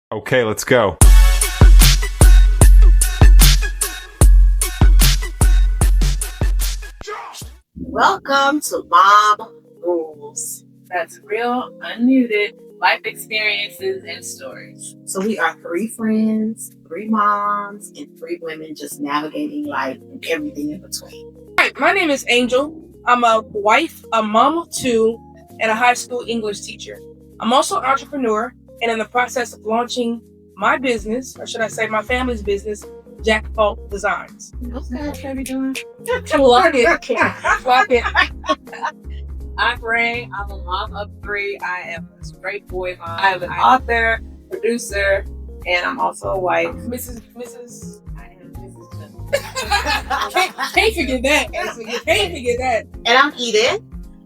Okay, let's go. Welcome to Mom Rules. That's real, unmuted life experiences and stories. So we are three friends, three moms, and three women just navigating life and everything in between. Hi, my name is Angel. I'm a wife, a mom of two, and a high school English teacher. I'm also an entrepreneur and in the process of launching my business, or should I say my family's business, Jack Fault Designs. Okay, how you doing? Lock it. Lock it. I'm Ray. I'm a mom of three. I am a straight boy mom. I'm an author, producer, and I'm also a wife. Mrs. I am Mrs. Jones. Can't forget that. Can't forget that. And I'm Edith.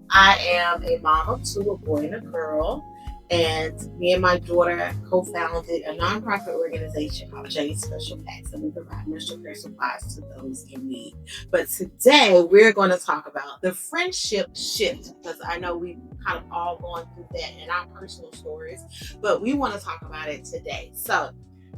I am a mom of two, a boy and a girl. And me and my daughter co-founded a nonprofit organization called Jay's Special Packs, and we provide menstrual care supplies to those in need. But today we're going to talk about the friendship shift, because I know we've kind of all gone through that in our personal stories, but we want to talk about it today. So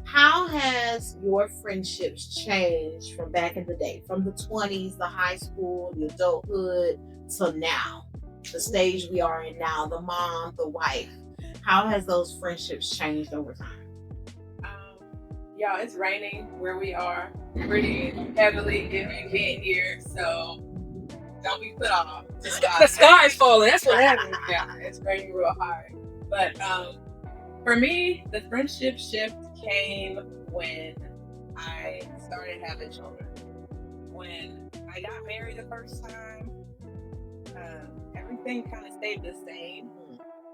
how has your friendships changed from back in the day, from the 20s, the high school, the adulthood, to now, the stage we are in now, the mom, the wife? How has those friendships changed over time? Y'all, it's raining where we are pretty heavily if you can't hear, so don't be put off. The sky is falling. That's what happened. Yeah, it's raining real hard. But for me, the friendship shift came when I started having children. When I got married the first time, everything kind of stayed the same.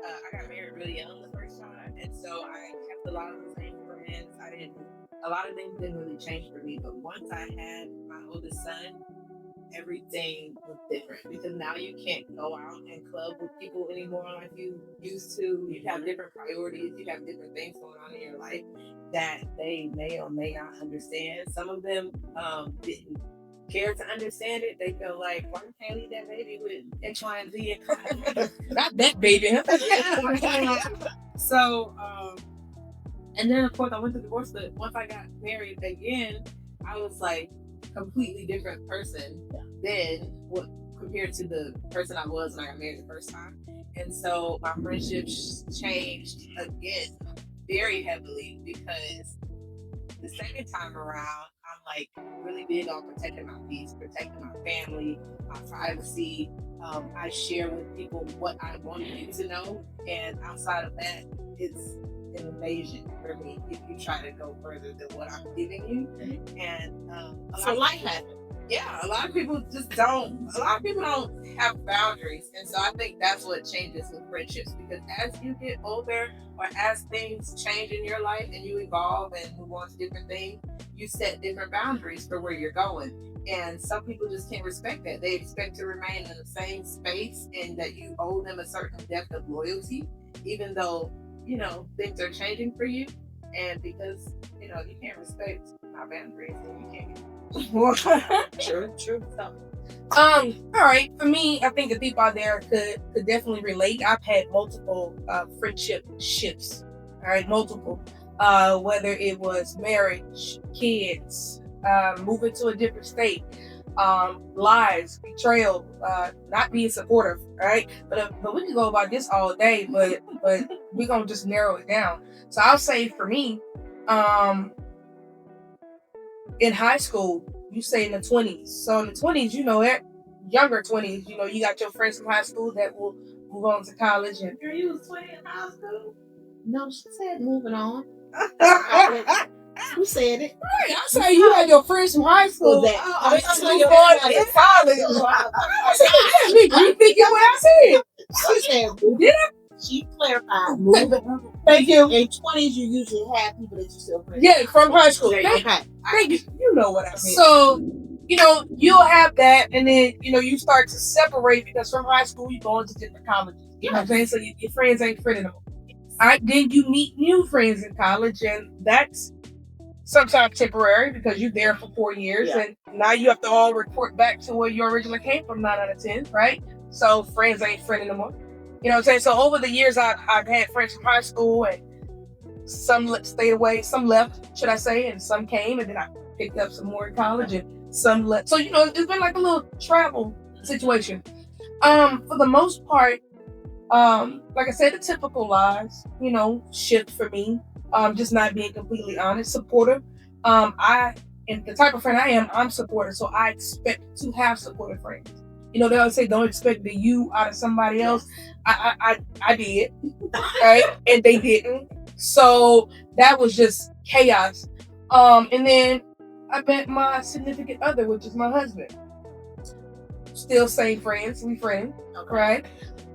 I got married really young the first time, and so I kept a lot of the same friends. A lot of things didn't really change for me, but once I had my oldest son, everything was different, because now you can't go out and club with people anymore like you used to. You have different priorities, you have different things going on in your life that they may or may not understand. Some of them didn't care to understand it. They feel like, why you can't leave that baby with X, Y, and Z? Not that baby. So, and then of course I went to divorce, but once I got married again, I was like completely different person than what compared to the person I was when I got married the first time. And so my friendships changed again very heavily, because the second time around, I'm like really big on protecting my peace, protecting my family, my privacy. I share with people what I want you to know, and outside of that, it's an invasion for me if you try to go further than what I'm giving you. And So life happens. yeah, a lot of people don't have boundaries. And so I think that's what changes with friendships, because as you get older, or as things change in your life and you evolve and move on to different things, you set different boundaries for where you're going. And some people just can't respect that. They expect to remain in the same space, and that you owe them a certain depth of loyalty, even though, things are changing for you. And because, you can't respect my boundaries, then you can't. True. So, All right. For me, I think the people out there could definitely relate. I've had multiple friendship shifts. All right, multiple. Whether it was marriage, kids, moving to a different state, lies, betrayal, not being supportive. All right, but we can go about this all day. But we're gonna just narrow it down. So I'll say for me, in high school, you say in the 20s. So in the 20s, younger 20s, you got your friends from high school that will move on to college. And girl, you was 20 in high school? No, she said moving on. Who said it? right, I say you had your friends from high school that Oh, move on to college. I said, you thinking what I said? She said, Did she clarified moving. Thank you. In 20s, you usually have people that you still friends. Yeah, from high school. Okay. Thank you. You know what I mean. So, you'll have that, and then, you start to separate, because from high school, you go into different colleges. You know what I'm saying? So your friends ain't friends anymore. All right, then you meet new friends in college, and that's sometimes temporary, because you're there for 4 years, and now you have to all report back to where you originally came from, 9 out of 10, right? So friends ain't friends anymore. You know what I'm saying? So over the years, I've had friends from high school, and some stayed away, some left, should I say, and some came, and then I picked up some more in college, and some left. So it's been like a little travel situation. For the most part, like I said, the typical lies, shift for me. Just not being completely honest, supportive. And the type of friend I am, I'm supportive, so I expect to have supportive friends. They always say don't expect the you out of somebody else. I did, right? And they didn't. So that was just chaos. And then I met my significant other, which is my husband. Still same friends, we friends, right?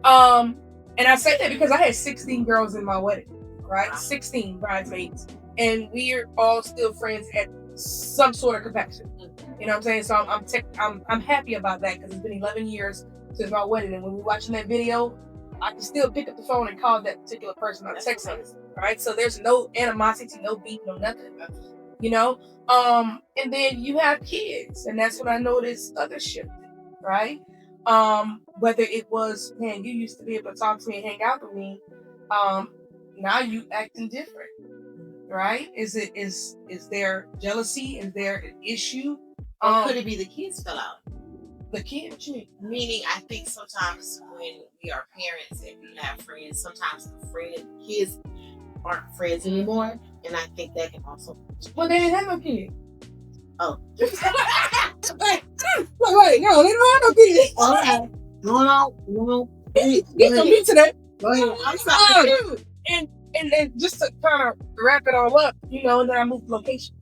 And I say that because I had 16 girls in my wedding, right? 16 bridesmaids, and we're all still friends at some sort of capacity. You know what I'm saying? So I'm happy about that because it's been 11 years since my wedding, and when we're watching that video, I can still pick up the phone and call that particular person on text them, right? So there's no animosity, no beef, no nothing, And then you have kids, and that's when I noticed other shifted, right? Whether it was, man, you used to be able to talk to me and hang out with me, now you acting different, right? Is there jealousy? Is there an issue? Or could it be the kids fell out? The kids, meaning I think sometimes when we are parents and we have friends, sometimes the kids aren't friends anymore, and I think that can also. Well, they didn't have no kids. Oh. Wait, no, they don't have no kids. Okay. No. Get some meat to that. Go ahead. I'm sorry. And just to kind of wrap it all up, and then I moved locations.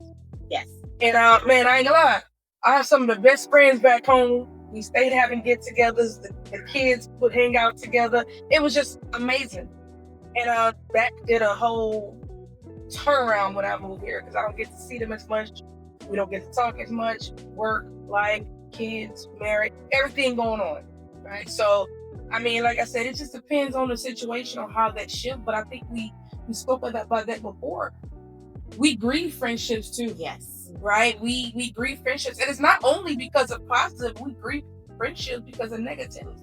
Yes. And man, I ain't gonna lie, I have some of the best friends back home. We stayed having get-togethers. The kids would hang out together. It was just amazing. And that did a whole turnaround when I moved here because I don't get to see them as much. We don't get to talk as much. Work, life, kids, marriage, everything going on, right? So, I mean, like I said, it just depends on the situation on how that shift. But I think we spoke about that before. We grieve friendships too. Yes. Right? We grieve friendships. And it's not only because of positive, we grieve friendships because of negativity.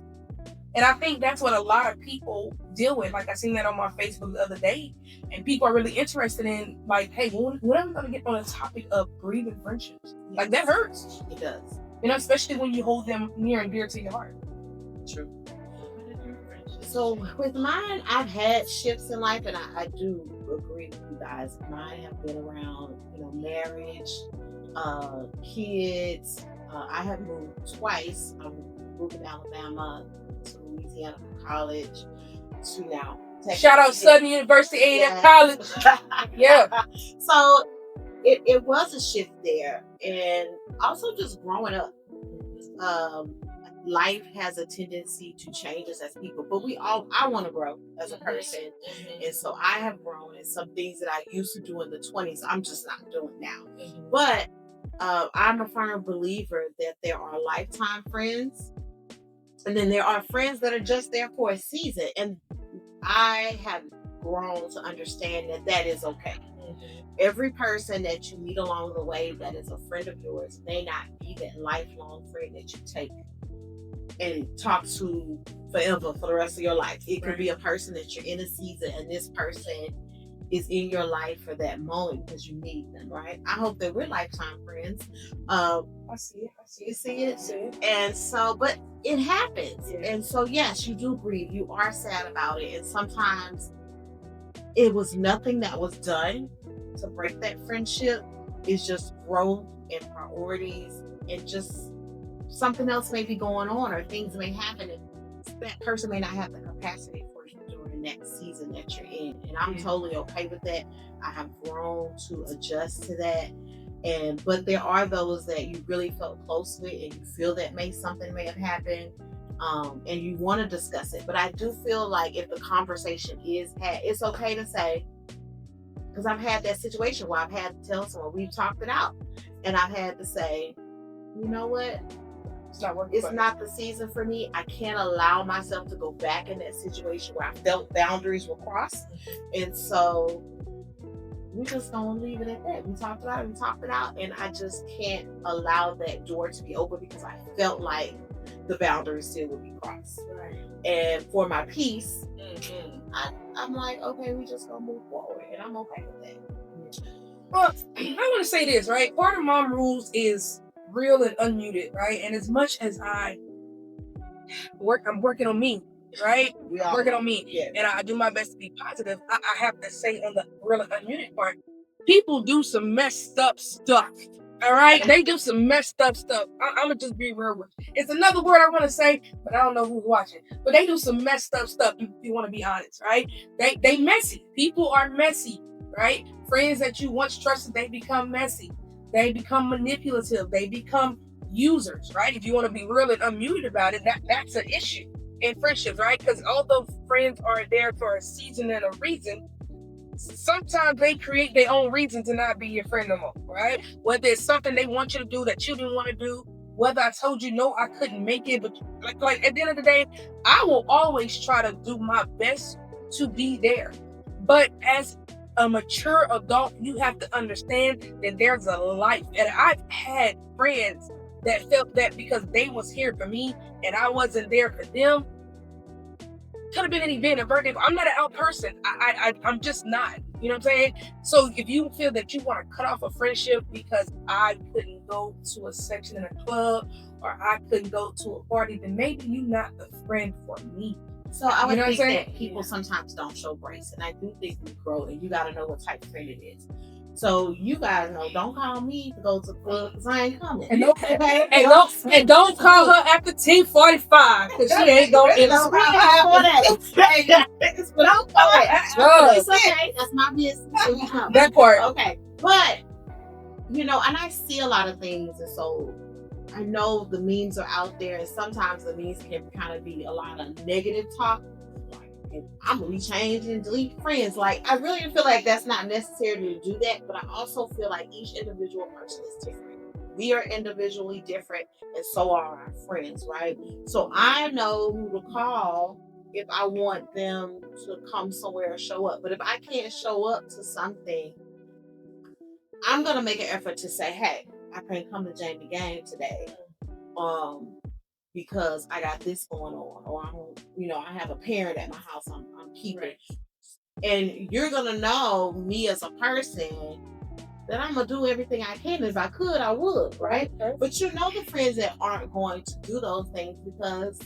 And I think that's what a lot of people deal with. Like I seen that on my Facebook the other day. And people are really interested in like, hey, when are we going to get on the topic of grieving friendships? Yes. Like that hurts. It does. Especially when you hold them near and dear to your heart. True. So with mine, I've had shifts in life, and I do agree with you guys. Mine have been around, marriage, kids. I have moved twice. I moved in Alabama to Louisiana for college to now Texas. Shout out Southern University A&M College. Yeah. So it was a shift there, and also just growing up. Life has a tendency to change us as people, but I want to grow as a person. And so I have grown, and some things that I used to do in the 20s, I'm just not doing now. But I'm a firm believer that there are lifetime friends, and then there are friends that are just there for a season. And I have grown to understand that is okay. Every person that you meet along the way that is a friend of yours may not be that lifelong friend that you take and talk to forever for the rest of your life. It could be a person that you're in a season, and this person is in your life for that moment because you need them, right? I hope that we're lifetime friends. I see it. You see it? And so, but it happens. Yeah. And so, yes, you do grieve. You are sad about it. And sometimes it was nothing that was done to break that friendship. It's just growth and priorities, and just something else may be going on, or things may happen, and that person may not have the capacity for you during the next season that you're in. And I'm totally okay with that. I have grown to adjust to that. But there are those that you really felt close with, and you feel that something may have happened, and you want to discuss it. But I do feel like if the conversation is had, it's okay to say, because I've had that situation where I've had to tell someone, we've talked it out, and I've had to say, you know what? It's not working. It's not the season for me. I can't allow myself to go back in that situation where I felt boundaries were crossed. And so we just gonna leave it at that. We talked about it, and I just can't allow that door to be open because I felt like the boundaries still would be crossed. Right. And for my peace, Mm-hmm. I'm like, okay, we just gonna move forward, and I'm okay with that. Well, I want to say this, right? Part of Mom Rules is real and unmuted, right? And as much as I'm working on me, right? We all Working on me, yeah. and I do my best to be positive. I have to say on the real and unmuted part, people do some messed up stuff. All right, they do some messed up stuff. I'm gonna just be real with you. It's another word I want to say, but I don't know who's watching. But they do some messed up stuff. If you want to be honest, right? They messy. People are messy, right? Friends that you once trusted, they become messy. They become manipulative. They become users, right? If you want to be real and unmuted about it, that's an issue in friendships, right? Because although friends are there for a season and a reason, sometimes they create their own reason to not be your friend no more, right? Whether it's something they want you to do that you didn't want to do, whether I told you no, I couldn't make it, but like at the end of the day, I will always try to do my best to be there. But as a mature adult, you have to understand that there's a life. And I've had friends that felt that because they was here for me and I wasn't there for them. Could have been an event, a birthday. I'm not an out person. I'm just not. You know what I'm saying? So if you feel that you want to cut off a friendship because I couldn't go to a section in a club or I couldn't go to a party, then maybe you're not the friend for me. So I would You know what think I'm saying? that people sometimes don't show grace, and I do think we grow, and you got to know what type of friend it is. So you guys know, don't call me to go to the club because I ain't coming. And don't call her after 10:45 because she ain't gonna answer. But don't call it. It's okay. That's my business. So you come. That part. Okay. But, you know, and I see a lot of things, and so I know the memes are out there, and sometimes the memes can kind of be a lot of negative talk. Like, I'm gonna be changed and delete friends. Like, I really feel like that's not necessary to do that, but I also feel like each individual person is different. We are individually different, and so are our friends, right? So I know who to call if I want them to come somewhere or show up. But if I can't show up to something, I'm gonna make an effort to say, hey, I can't come to Jamie game today, because I got this going on, or I don't, you know, I have a parent at my house I'm keeping. Right. And you're gonna know me as a person that I'm gonna do everything I can. If I could, I would, right? Okay. But you know the friends that aren't going to do those things because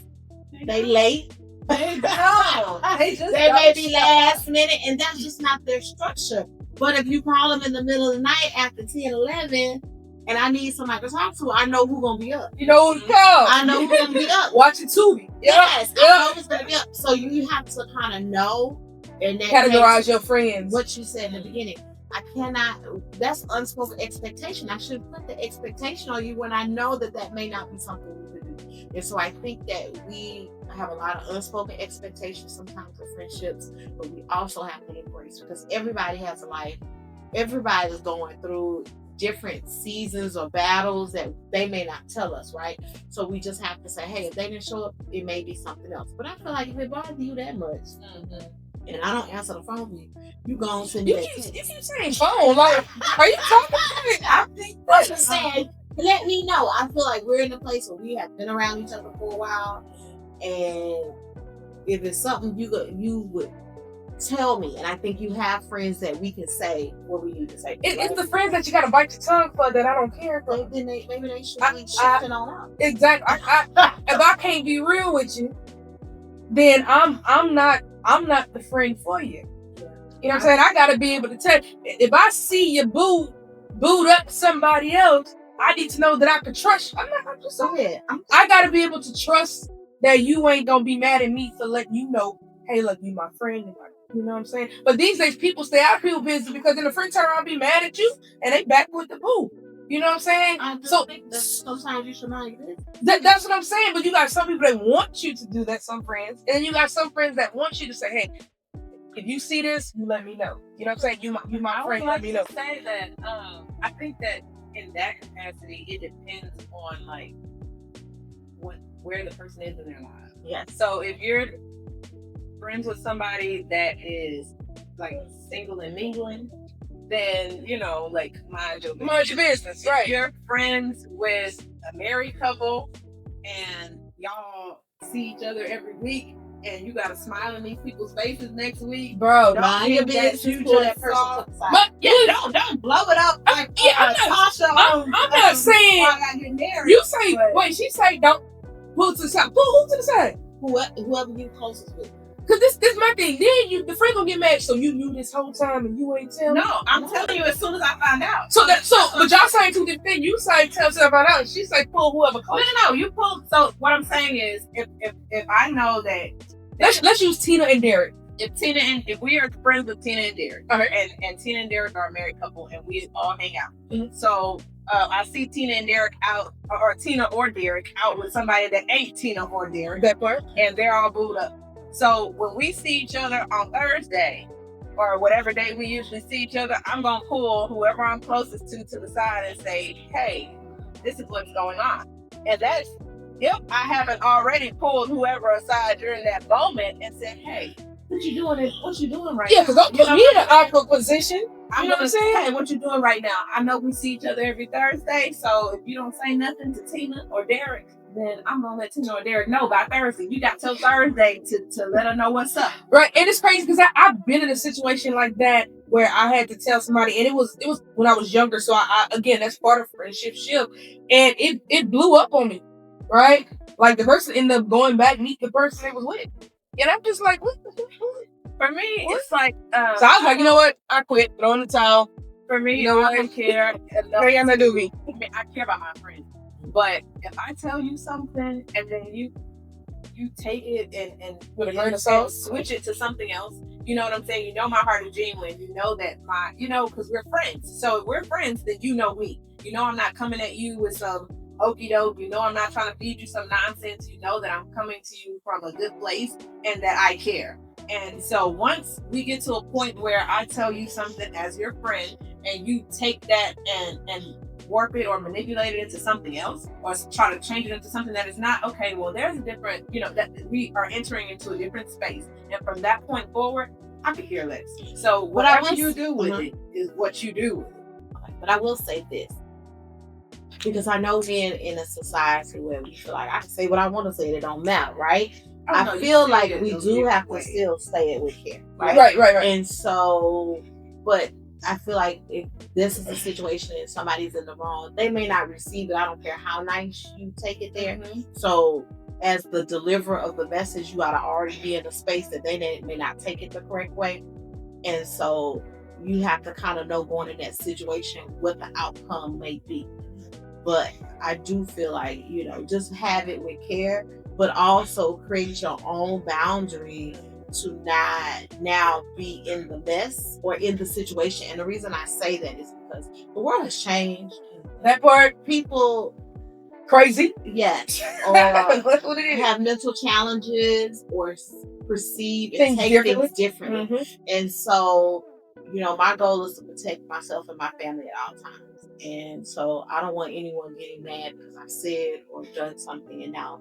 they late. They may be last minute, and that's just not their structure. But if you call them in the middle of the night after 10, 11, and I need somebody to talk to, I know who's going to be up. You know who to call. I know who's going to be up. Watching Tubi. Yes, I know who's going to be up. So you have to kind of know and then Categorize your friends. what you said in the beginning. I cannot, that's unspoken expectation. I should put the expectation on you when I know that may not be something we could do. And so I think that we have a lot of unspoken expectations sometimes for friendships, but we also have to embrace, because everybody has a life. Everybody is going through different seasons or battles that they may not tell us, right? So we just have to say, hey, if they didn't show up, it may be something else. But I feel like if it bothers you that much, and I don't answer the phone for you, you go and send me that text. You keep saying phone, like, are you talking to me? I think what you're saying, let me know. I feel like we're in a place where we have been around each other for a while, and if it's something you would tell me, and I think you have friends that we can say what we need to say. It's the friends that you gotta bite your tongue for that I don't care for. Then maybe they should be shifting on out. Exactly. If I can't be real with you, then I'm not the friend for you. You know what I'm saying? I gotta be able to tell. If I see you booed up somebody else, I need to know that I can trust you. I'm just saying. I gotta be able to trust that you ain't gonna be mad at me for letting you know, hey, look, you my friend. You know what I'm saying? But these days, people stay out of people's business because in the friend turn around be mad at you and they back with the boo. You know what I'm saying? I think that sometimes you should mind this. That's what I'm saying. But you got some people that want you to do that, some friends, and then you got some friends that want you to say, hey, if you see this, you let me know. You know what I'm saying? You my friend, let me know. I would like to say that I think that in that capacity, it depends on like where the person is in their lives. Yes. So if you're friends with somebody that is like single and mingling, then you know, like mind your business, right? If you're friends with a married couple and y'all see each other every week and you gotta smile in these people's faces next week. Bro, Mind your think that business. you Pull that just person saw- to the side. but Yeah, don't blow it up like Tasha. I'm not saying why I got getting married. you say. but- Wait, she say don't pull to the side. Pull who to the side? Whoever you closest with. Cause this my thing. Then the friend gonna get mad. So you knew this whole time and you ain't tell me. No, I'm telling you as soon as I find out. But y'all saying two different things. You say tell somebody out. She say pull whoever close. No, you pull. So what I'm saying is, if I know that Let's use Tina and Derek. if we are friends with Tina and Derek, Okay. and Tina and Derek are a married couple, and we all hang out. Mhm. So I see Tina and Derek out, or Tina or Derek out with somebody that ain't Tina or Derek, That part. and they're all booed up. So when we see each other on Thursday, or whatever day we usually see each other, I'm gonna pull whoever I'm closest to the side and say, "Hey, this is what's going on," and that's if I haven't already pulled whoever aside during that moment and said, "Hey, what you doing? What you doing right Yeah, now?" cause don't put me in an awkward position. I'm You know what I'm gonna saying? say, "Hey, what you doing right now? I know we see each other every Thursday, so if you don't say nothing to Tina or Derek, then I'm gonna let Tina or Derek know by Thursday. You got till Thursday to let her know what's up." Right, and it's crazy because I've been in a situation like that where I had to tell somebody, and it was when I was younger. So I again, that's part of friendship shift, and it blew up on me, right? Like the person ended up going back meet the person they was with, and I'm just like, what? For me, it's like So I was like, you know what? I quit, throw in the towel. for me, You know I what? don't care. Ain't got nothing to do with me. I care about my friends, but if I tell you something and then you take it and With a grain of salt? switch it to something else, you know what I'm saying? You know my heart is genuine. You know that because we're friends. So if we're friends, then you know me. You know I'm not coming at you with some okey doke. You know I'm not trying to feed you some nonsense. You know that I'm coming to you from a good place and that I care. And so once we get to a point where I tell you something as your friend and you take that and warp it or manipulate it into something else or try to change it into something that is not, okay, well, there's a different, that we are entering into a different space. And from that point forward, I could care less. So whatever you do with it is what you do with it. But I will say this, because I know being in a society where we feel like I can say what I want to say, it don't matter, right? I feel like we do have to still say it with care, right? Right. And so, but I feel like if this is a situation and somebody's in the wrong, they may not receive it. I don't care how nice you take it there. So as the deliverer of the message, you gotta already be in a space that they may not take it the correct way. And so you have to kind of know going in that situation what the outcome may be. But I do feel like, just have it with care, but also create your own boundary to not now be in the mess or in the situation. And the reason I say that is because the world has changed. That part, People, crazy. yes, or That's what it is. have mental challenges or perceive and Things take differently. things differently. Mhm. And so, my goal is to protect myself and my family at all times. And so I don't want anyone getting mad because I said or done something and now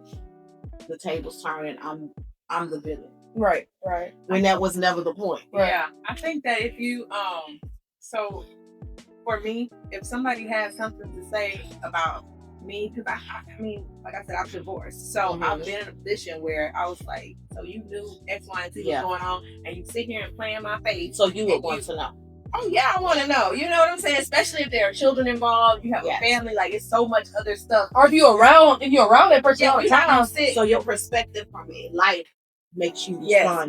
the tables turn and I'm the villain. Right. When that was never the point. Right. Yeah, I think that if you so for me, if somebody has something to say about me, because I mean, like I said, I'm divorced, so I've been in a position where I was like, so you knew X, Y, and Z was going on, and you sit here and play in my face. So you would want to know. Oh yeah, I want to know. You know what I'm saying? Especially if there are children involved, you have a family, like it's so much other stuff. Or if you're around that person all the time. So your perspective from life makes you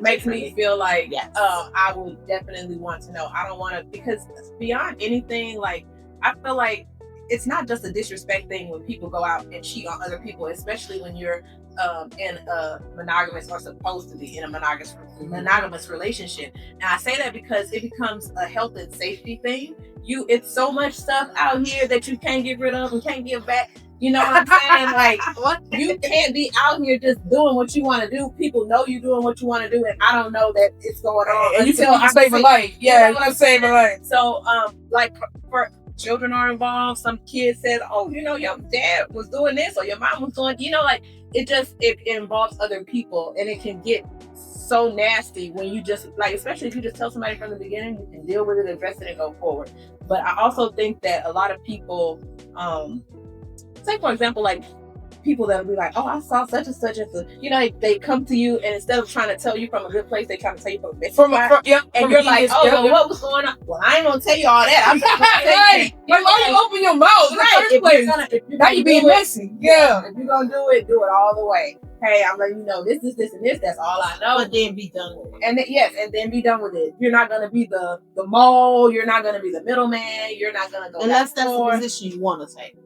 makes me feel like I will definitely want to know. I don't want to, because beyond anything, like I feel like it's not just a disrespect thing when people go out and cheat on other people, especially when you're in a monogamous or supposed to be in a monogamous relationship. And I say that because it becomes a health and safety thing. It's so much stuff out here that you can't get rid of and can't give back. You know what I'm saying? Like, you can't be out here just doing what you want to do. People know you doing what you want to do, and I don't know that it's going on. And you feel I'm saving life. Yeah, you know, I'm saving life. So, like, for children are involved. Some kid says, "Oh, your dad was doing this, or your mom was doing," it involves other people, and it can get so nasty when you just, like, especially if you just tell somebody from the beginning, you can deal with it, address it, and go forward. But I also think that a lot of people, say for example, like people that'll be like, oh, I saw such and such, they come to you, and instead of trying to tell you from a good place, they try to tell you from a bad place. And you're like, oh, well, what was going on? Well, I ain't gonna tell you all that. I'm just gonna tell you. Like, why you open your mouth in the first place? Now you being messy. Yeah. If you're gonna do it all the way. Hey, I'm letting you know this, and this. That's all I know. But then be done with it. And then be done with it. You're not gonna be the mole. You're not gonna be the middleman. You're not gonna go. Unless that's the position you want to take.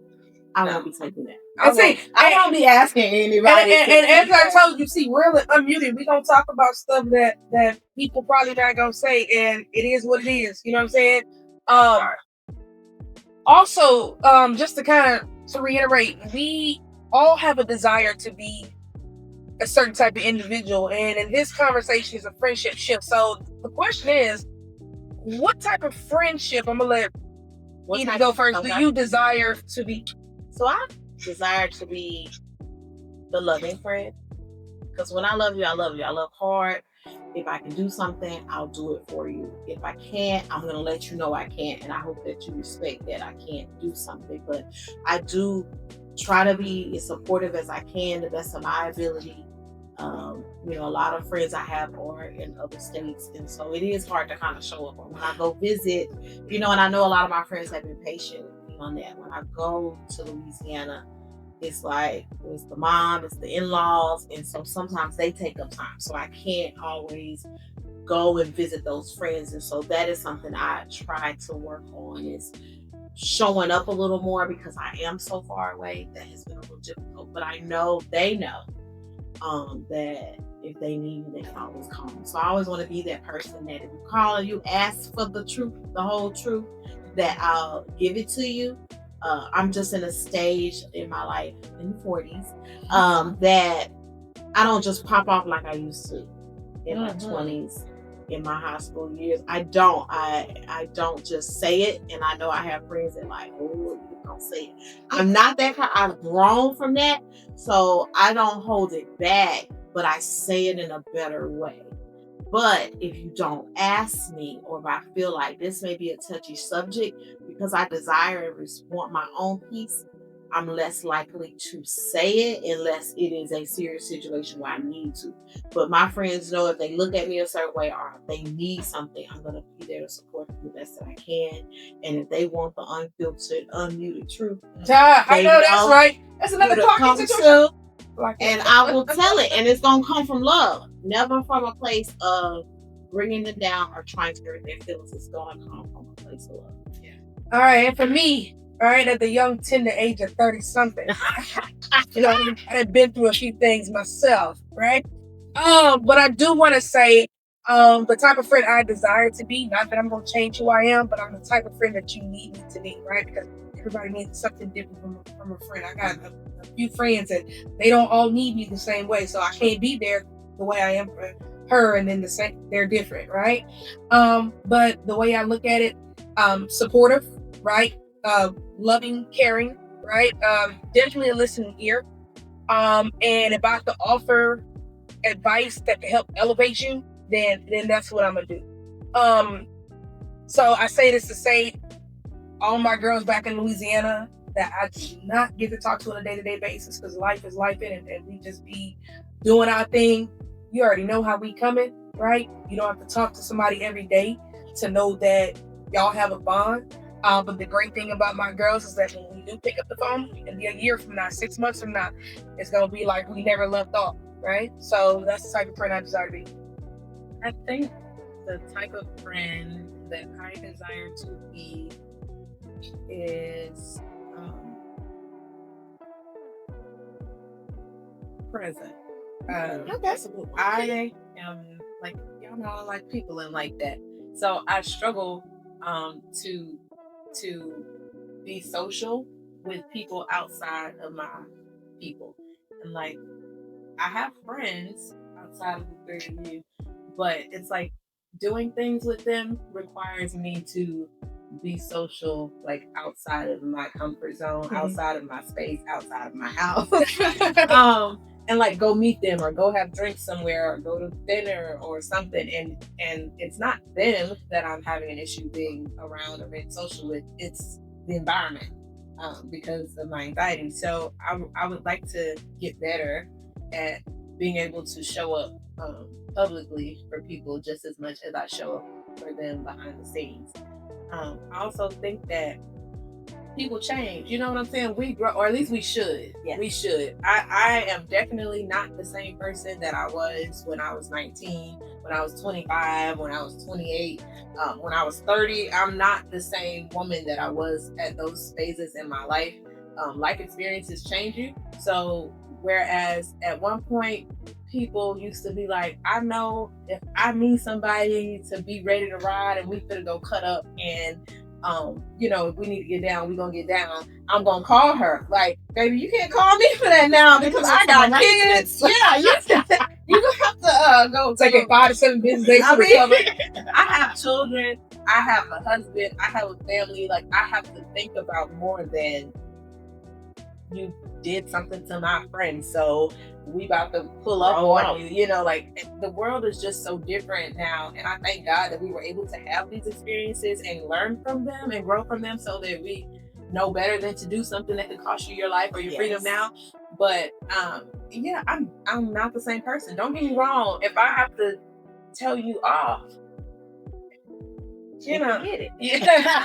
I won't be taking that. I won't be asking anybody. And as I told you, see, we're unmuted. We're gonna talk about stuff that people probably not gonna say, and it is what it is. You know what I'm saying? Also, just to reiterate, we all have a desire to be a certain type of individual, and in this conversation is a friendship shift. So the question is, what type of friendship? I'm gonna let Edie go first. Do you desire to be? So I desire to be the loving friend, because when I love you, I love you. I love hard. If I can do something, I'll do it for you. If I can't, I'm gonna let you know I can't, and I hope that you respect that I can't do something. But I do try to be as supportive as I can, the best of my ability. A lot of friends I have are in other states, and so it is hard to kind of show up. But when I go visit, and I know a lot of my friends have been patient on that. When I go to Louisiana, it's like it's the mom, it's the in-laws, and so sometimes they take up time. So I can't always go and visit those friends, and so that is something I try to work on, is showing up a little more, because I am so far away. That has been a little difficult, but I know they know that if they need me, they can always call me. So I always want to be that person that if you call and you ask for the truth, the whole truth, that I'll give it to you. I'm just in a stage in my life, in the 40s, that I don't just pop off like I used to in my 20s, in my high school years. I don't just say it, and I know I have friends that like, oh, you don't say it. I'm not that kind. I've grown from that, so I don't hold it back, but I say it in a better way. But if you don't ask me, or if I feel like this may be a touchy subject, because I desire and want my own peace, I'm less likely to say it unless it is a serious situation where I need to. But my friends know if they look at me a certain way, or if they need something, I'm going to be there to support them the best that I can. And if they want the unfiltered, unmuted truth, I know that's right. That's another talking situation. And I will tell it, and it's going to come from love, never from a place of bringing them down or trying to hurt their feelings. It's going to come from a place of love. Yeah. All right, and for me, at the young tender age of 30-something, I've been through a few things myself, right? But I do want to say, the type of friend I desire to be, not that I'm going to change who I am, but I'm the type of friend that you need me to be, right? Because everybody needs something different from a friend. I got a few friends that they don't all need me the same way, so I can't be there the way I am for her, and then they're different, right? But the way I look at it, supportive, right? Loving, caring, right? Definitely a listening ear. And if I have to offer advice that can help elevate you, then that's what I'm gonna do. So I say this to say, all my girls back in Louisiana that I do not get to talk to on a day-to-day basis, because life is life, and we just be doing our thing. You already know how we coming, right? You don't have to talk to somebody every day to know that y'all have a bond. But the great thing about my girls is that when we do pick up the phone, and a year from now, 6 months from now, it's gonna be like we never left off, right? So that's the type of friend I desire to be. I think the type of friend that I desire to be is present. I am like, y'all know, I like people and like that. So I struggle to be social with people outside of my people. And like, I have friends outside of the three of you, but it's like doing things with them requires me to be social, like outside of my comfort zone, outside of my space, outside of my house. And like go meet them or go have drinks somewhere or go to dinner or something. And it's not them that I'm having an issue being around or being social with, it's the environment. because of my anxiety. So I would like to get better at being able to show up publicly for people just as much as I show up for them behind the scenes. I also think that people change. You know what I'm saying? We grow, or at least we should. Yes. We should. I am definitely not the same person that I was when I was 19, when I was 25, when I was 28, when I was 30. I'm not the same woman that I was at those phases in my life. Life experiences change you. So whereas at one point people used to be like, I know if I meet somebody to be ready to ride and we finna go cut up and if we need to get down, we're gonna get down. I'm gonna call her. Like, baby, you can't call me for that now because I got kids. Yeah, you gonna have to go It's like a 5 to 7 business days to recover. I have children, I have a husband, I have a family. Like, I have to think about more than you did something to my friend, so we about to pull up on you. Like, the world is just so different now, and I thank God that we were able to have these experiences and learn from them and grow from them, so that we know better than to do something that could cost you your life or your freedom now. But I'm not the same person. Don't get me wrong. If I have to tell you off, Get it.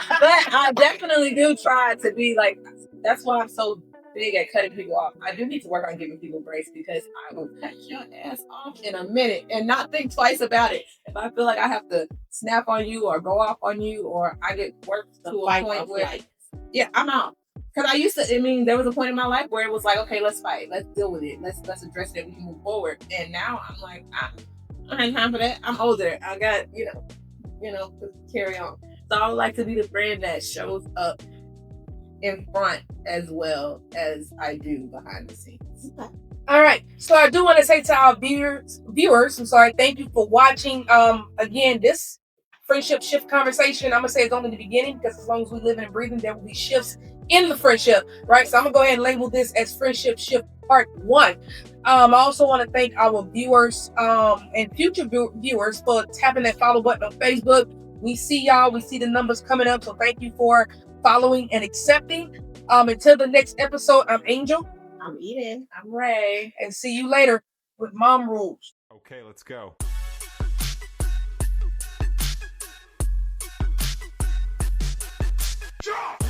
but I definitely do try to be like. That's why I'm so big at cutting people off. I do need to work on giving people grace, because I will cut your ass off in a minute and not think twice about it. If I feel like I have to snap on you or go off on you, or I get worked to a point where, I'm out. Because I used to, there was a point in my life where it was like, okay, let's fight. Let's deal with it. Let's address it. We can move forward. And now I'm like, I ain't time for that. I'm older. I got, carry on. So I would like to be the friend that shows up in front as well as I do behind the scenes. All right. So I do want to say to our viewers, thank you for watching. Again, this friendship shift conversation, I'm gonna say it's only the beginning, because as long as we live and breathing, there will be shifts in the friendship, right? So I'm gonna go ahead and label this as Friendship Shift Part 1. I also want to thank our viewers and future viewers for tapping that follow button on Facebook. We see y'all. We see the numbers coming up. So thank you for following and accepting. Until the next episode, I'm Angel. I'm Eden. I'm Ray. And see you later with Mom Rules. Okay, let's go. Jump!